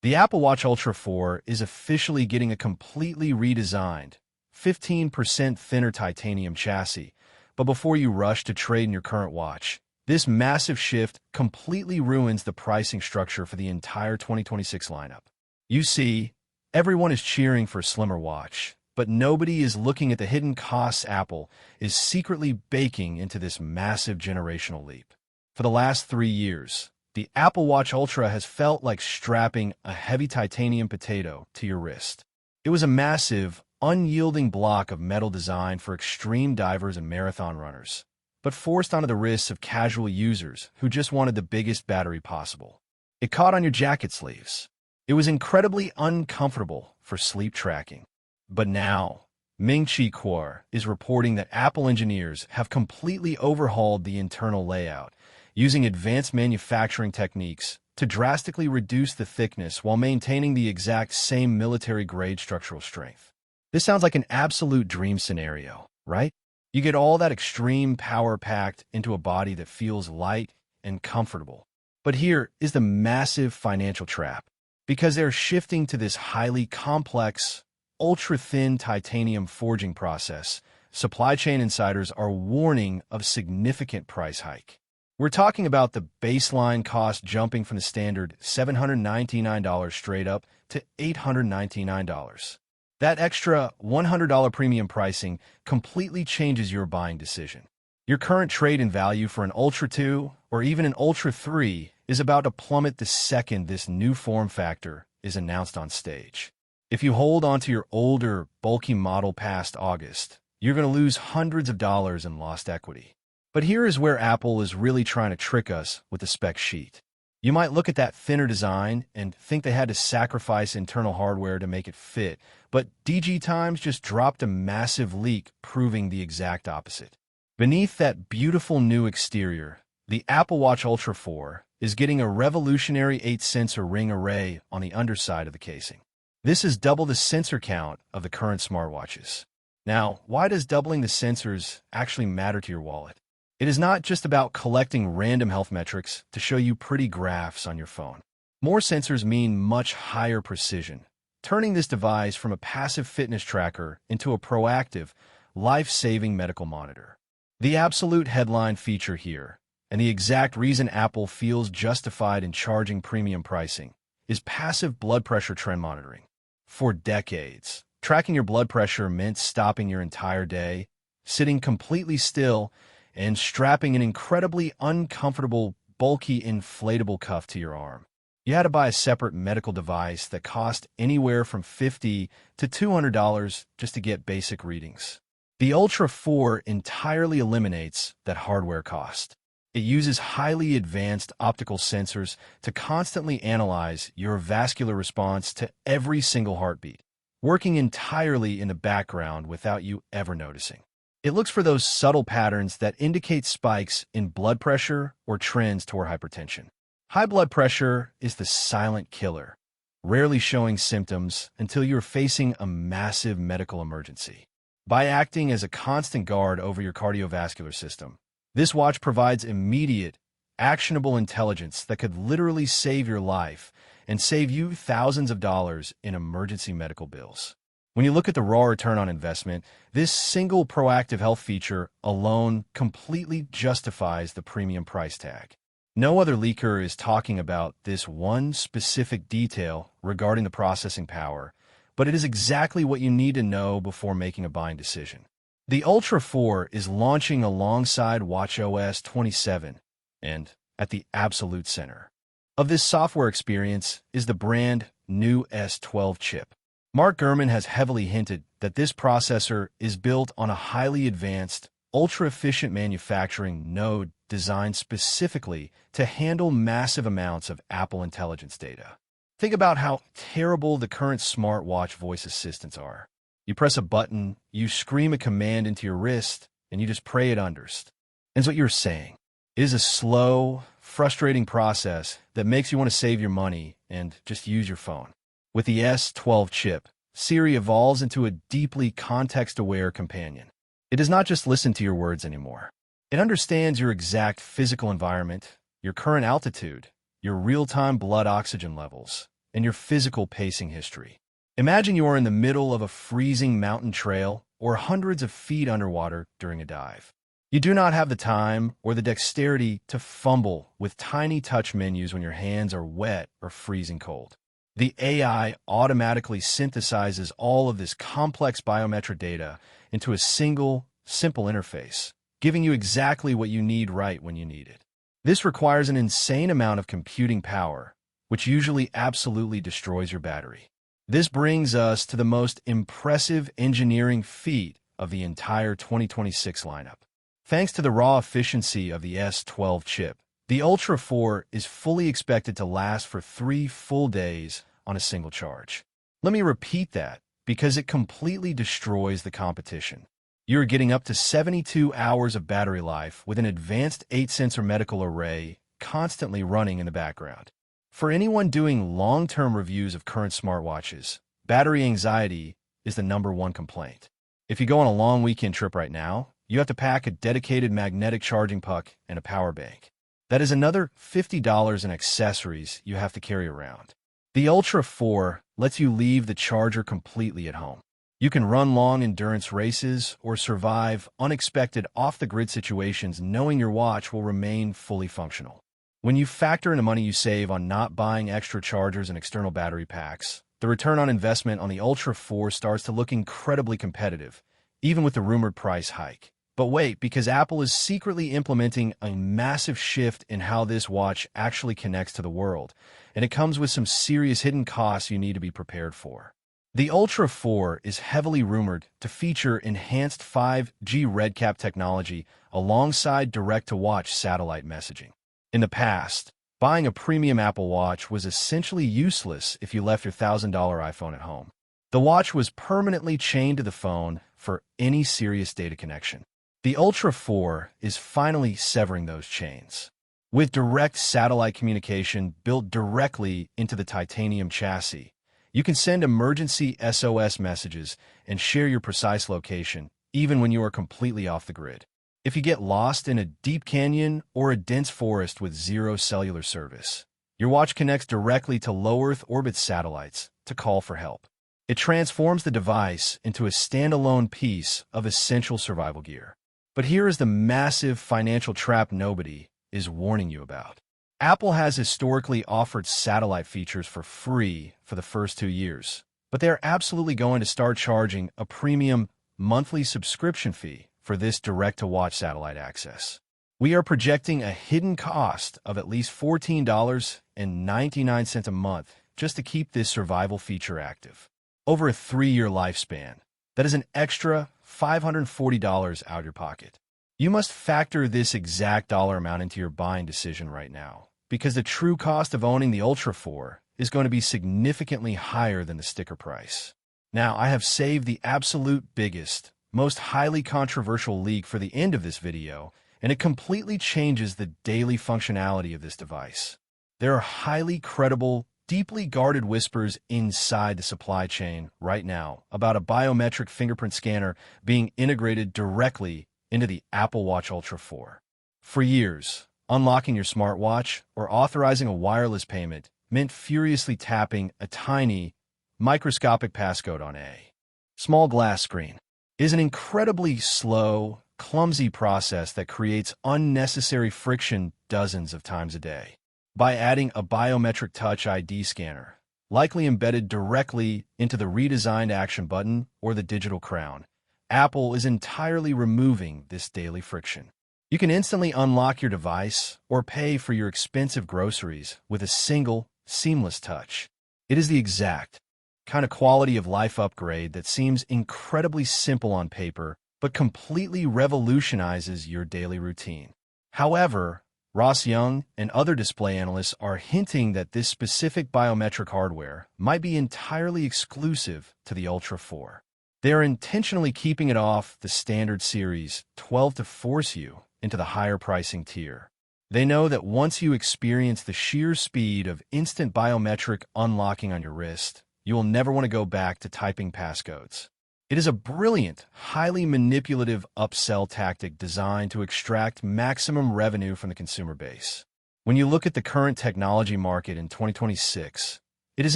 The Apple Watch Ultra 4 is officially getting a completely redesigned, 15% thinner titanium chassis. But before you rush to trade in your current watch, this massive shift completely ruins the pricing structure for the entire 2026 lineup. You see, everyone is cheering for a slimmer watch, but nobody is looking at the hidden costs Apple is secretly baking into this massive generational leap. For the last 3 years, the Apple Watch Ultra has felt like strapping a heavy titanium potato to your wrist. It was a massive, unyielding block of metal designed for extreme divers and marathon runners, but forced onto the wrists of casual users who just wanted the biggest battery possible. It caught on your jacket sleeves. It was incredibly uncomfortable for sleep tracking. But now, Ming-Chi Kuo is reporting that Apple engineers have completely overhauled the internal layout, using advanced manufacturing techniques to drastically reduce the thickness while maintaining the exact same military-grade structural strength. This sounds like an absolute dream scenario, right? You get all that extreme power packed into a body that feels light and comfortable. But here is the massive financial trap. Because they're shifting to this highly complex, ultra-thin titanium forging process, supply chain insiders are warning of significant price hike. We're talking about the baseline cost jumping from the standard $799 straight up to $899. That extra $100 premium pricing completely changes your buying decision. Your current trade-in value for an Ultra 2 or even an Ultra 3 is about to plummet the second this new form factor is announced on stage. If you hold onto your older, bulky model past August, you're going to lose hundreds of dollars in lost equity. But here is where Apple is really trying to trick us with the spec sheet. You might look at that thinner design and think they had to sacrifice internal hardware to make it fit, but DG Times just dropped a massive leak proving the exact opposite. Beneath that beautiful new exterior, the Apple Watch Ultra 4 is getting a revolutionary 8-sensor ring array on the underside of the casing. This is double the sensor count of the current smartwatches. Now, why does doubling the sensors actually matter to your wallet? It is not just about collecting random health metrics to show you pretty graphs on your phone. More sensors mean much higher precision, turning this device from a passive fitness tracker into a proactive, life-saving medical monitor. The absolute headline feature here, and the exact reason Apple feels justified in charging premium pricing, is passive blood pressure trend monitoring. For decades, tracking your blood pressure meant stopping your entire day, sitting completely still, and strapping an incredibly uncomfortable, bulky, inflatable cuff to your arm. You had to buy a separate medical device that cost anywhere from $50 to $200 just to get basic readings. The Ultra 4 entirely eliminates that hardware cost. It uses highly advanced optical sensors to constantly analyze your vascular response to every single heartbeat, working entirely in the background without you ever noticing. It looks for those subtle patterns that indicate spikes in blood pressure or trends toward hypertension. High blood pressure is the silent killer, rarely showing symptoms until you're facing a massive medical emergency. By acting as a constant guard over your cardiovascular system, this watch provides immediate, actionable intelligence that could literally save your life and save you thousands of dollars in emergency medical bills. When you look at the raw return on investment, this single proactive health feature alone completely justifies the premium price tag. No other leaker is talking about this one specific detail regarding the processing power, but it is exactly what you need to know before making a buying decision. The Ultra 4 is launching alongside WatchOS 27, and at the absolute center of this software experience is the brand new S12 chip. Mark Gurman has heavily hinted that this processor is built on a highly advanced, ultra-efficient manufacturing node designed specifically to handle massive amounts of Apple Intelligence data. Think about how terrible the current smartwatch voice assistants are. You press a button, you scream a command into your wrist, and you just pray it understands. And what you're saying. It is a slow, frustrating process that makes you want to save your money and just use your phone. With the S12 chip, Siri evolves into a deeply context-aware companion. It does not just listen to your words anymore. It understands your exact physical environment, your current altitude, your real-time blood oxygen levels, and your physical pacing history. Imagine you are in the middle of a freezing mountain trail or hundreds of feet underwater during a dive. You do not have the time or the dexterity to fumble with tiny touch menus when your hands are wet or freezing cold. The AI automatically synthesizes all of this complex biometric data into a single, simple interface, giving you exactly what you need right when you need it. This requires an insane amount of computing power, which usually absolutely destroys your battery. This brings us to the most impressive engineering feat of the entire 2026 lineup. Thanks to the raw efficiency of the S12 chip, the Ultra 4 is fully expected to last for 3 full days on a single charge. Let me repeat that, because it completely destroys the competition. You're getting up to 72 hours of battery life with an advanced 8-sensor medical array constantly running in the background. For anyone doing long-term reviews of current smartwatches, battery anxiety is the #1 complaint. If you go on a long weekend trip right now, you have to pack a dedicated magnetic charging puck and a power bank. That is another $50 in accessories you have to carry around. The Ultra 4 lets you leave the charger completely at home. You can run long endurance races or survive unexpected off-the-grid situations knowing your watch will remain fully functional. When you factor in the money you save on not buying extra chargers and external battery packs, the return on investment on the Ultra 4 starts to look incredibly competitive, even with the rumored price hike. But wait, because Apple is secretly implementing a massive shift in how this watch actually connects to the world, and it comes with some serious hidden costs you need to be prepared for. The Ultra 4 is heavily rumored to feature enhanced 5G RedCap technology alongside direct-to-watch satellite messaging. In the past, buying a premium Apple Watch was essentially useless if you left your $1,000 iPhone at home. The watch was permanently chained to the phone for any serious data connection. The Ultra 4 is finally severing those chains. With direct satellite communication built directly into the titanium chassis, you can send emergency SOS messages and share your precise location, even when you are completely off the grid. If you get lost in a deep canyon or a dense forest with zero cellular service, your watch connects directly to low Earth orbit satellites to call for help. It transforms the device into a standalone piece of essential survival gear. But here is the massive financial trap nobody is warning you about. Apple has historically offered satellite features for free for the first 2 years, but they are absolutely going to start charging a premium monthly subscription fee for this direct-to-watch satellite access. We are projecting a hidden cost of at least $14.99 a month just to keep this survival feature active. Over a 3-year lifespan, that is an extra $540 out of your pocket. You must factor this exact dollar amount into your buying decision right now, because the true cost of owning the Ultra 4 is going to be significantly higher than the sticker price. Now, I have saved the absolute biggest, most highly controversial leak for the end of this video, and it completely changes the daily functionality of this device. There are highly credible, deeply guarded whispers inside the supply chain right now about a biometric fingerprint scanner being integrated directly into the Apple Watch Ultra 4. For years, unlocking your smartwatch or authorizing a wireless payment meant furiously tapping a tiny, microscopic passcode on a small glass screen. It is an incredibly slow, clumsy process that creates unnecessary friction dozens of times a day. By adding a biometric touch ID scanner, likely embedded directly into the redesigned action button or the digital crown, Apple is entirely removing this daily friction. You can instantly unlock your device or pay for your expensive groceries with a single, seamless touch. It is the exact kind of quality of life upgrade that seems incredibly simple on paper, but completely revolutionizes your daily routine. However, Ross Young and other display analysts are hinting that this specific biometric hardware might be entirely exclusive to the Ultra 4. They are intentionally keeping it off the standard Series 12 to force you into the higher pricing tier. They know that once you experience the sheer speed of instant biometric unlocking on your wrist, you will never want to go back to typing passcodes. It is a brilliant, highly manipulative upsell tactic designed to extract maximum revenue from the consumer base. When you look at the current technology market in 2026, It is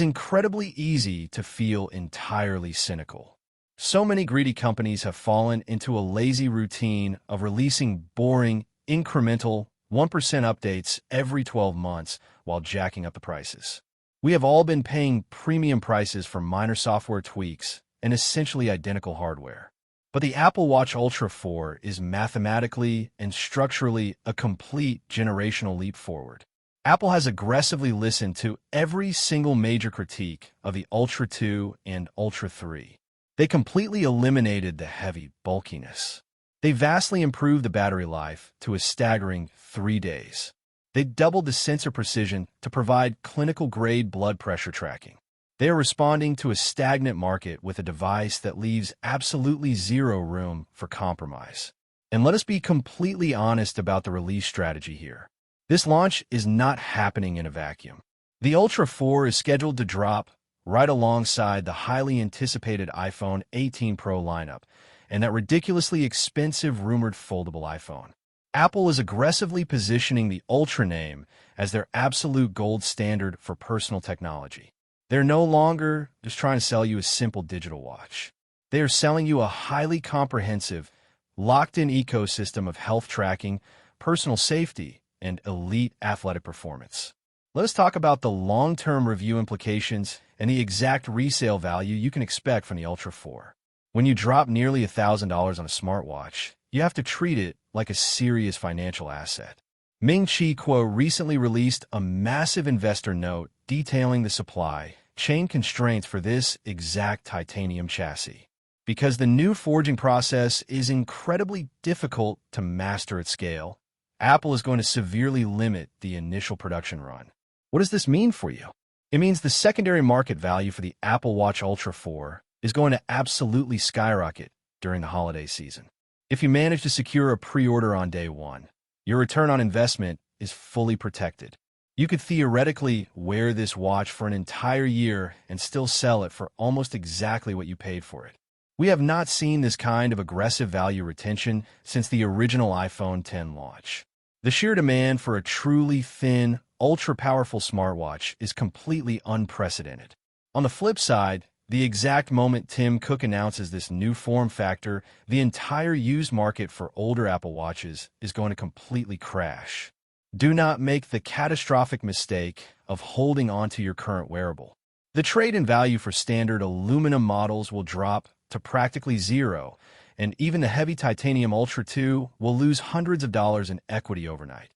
incredibly easy to feel entirely cynical. So many greedy companies have fallen into a lazy routine of releasing boring, incremental 1% updates every 12 months while jacking up the prices. We have all been paying premium prices for minor software tweaks and essentially identical hardware. But the Apple Watch Ultra 4 is mathematically and structurally a complete generational leap forward. Apple has aggressively listened to every single major critique of the Ultra 2 and Ultra 3. They completely eliminated the heavy bulkiness. They vastly improved the battery life to a staggering 3 days. They doubled the sensor precision to provide clinical-grade blood pressure tracking. They are responding to a stagnant market with a device that leaves absolutely zero room for compromise. And let us be completely honest about the release strategy here. This launch is not happening in a vacuum. The Ultra 4 is scheduled to drop right alongside the highly anticipated iPhone 18 Pro lineup and that ridiculously expensive rumored foldable iPhone. Apple is aggressively positioning the Ultra name as their absolute gold standard for personal technology. They're no longer just trying to sell you a simple digital watch. They are selling you a highly comprehensive, locked-in ecosystem of health tracking, personal safety, and elite athletic performance. Let us talk about the long-term review implications and the exact resale value you can expect from the Ultra 4. When you drop nearly $1,000 on a smartwatch, you have to treat it like a serious financial asset. Ming-Chi Kuo recently released a massive investor note detailing the supply chain constraints for this exact titanium chassis. Because the new forging process is incredibly difficult to master at scale, Apple is going to severely limit the initial production run. What does this mean for you? It means the secondary market value for the Apple Watch Ultra 4 is going to absolutely skyrocket during the holiday season. If you manage to secure a pre-order on day one, your return on investment is fully protected. You could theoretically wear this watch for an entire year and still sell it for almost exactly what you paid for it. We have not seen this kind of aggressive value retention since the original iPhone X launch. The sheer demand for a truly thin, ultra-powerful smartwatch is completely unprecedented. On the flip side, the exact moment Tim Cook announces this new form factor, the entire used market for older Apple Watches is going to completely crash. Do not make the catastrophic mistake of holding onto your current wearable. The trade-in value for standard aluminum models will drop to practically zero, and even the heavy titanium Ultra 2 will lose hundreds of dollars in equity overnight.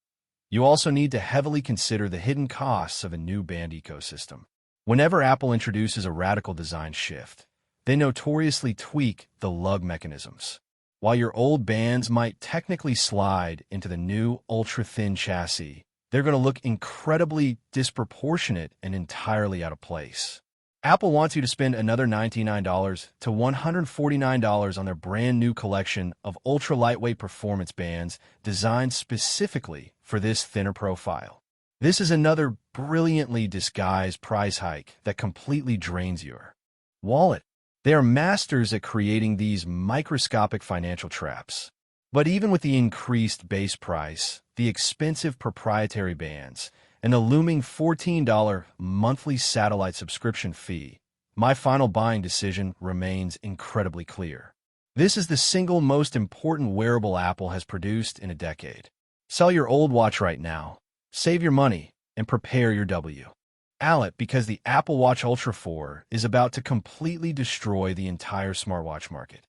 You also need to heavily consider the hidden costs of a new band ecosystem. Whenever Apple introduces a radical design shift, they notoriously tweak the lug mechanisms. While your old bands might technically slide into the new ultra-thin chassis, they're going to look incredibly disproportionate and entirely out of place. Apple wants you to spend another $99 to $149 on their brand new collection of ultra-lightweight performance bands designed specifically for this thinner profile. This is another brilliantly disguised price hike that completely drains your wallet. They are masters at creating these microscopic financial traps. But even with the increased base price, the expensive proprietary bands, and the looming $14 monthly satellite subscription fee, my final buying decision remains incredibly clear. This is the single most important wearable Apple has produced in a decade. Sell your old watch right now, save your money, and prepare your W. Wallet, because the Apple Watch Ultra 4 is about to completely destroy the entire smartwatch market.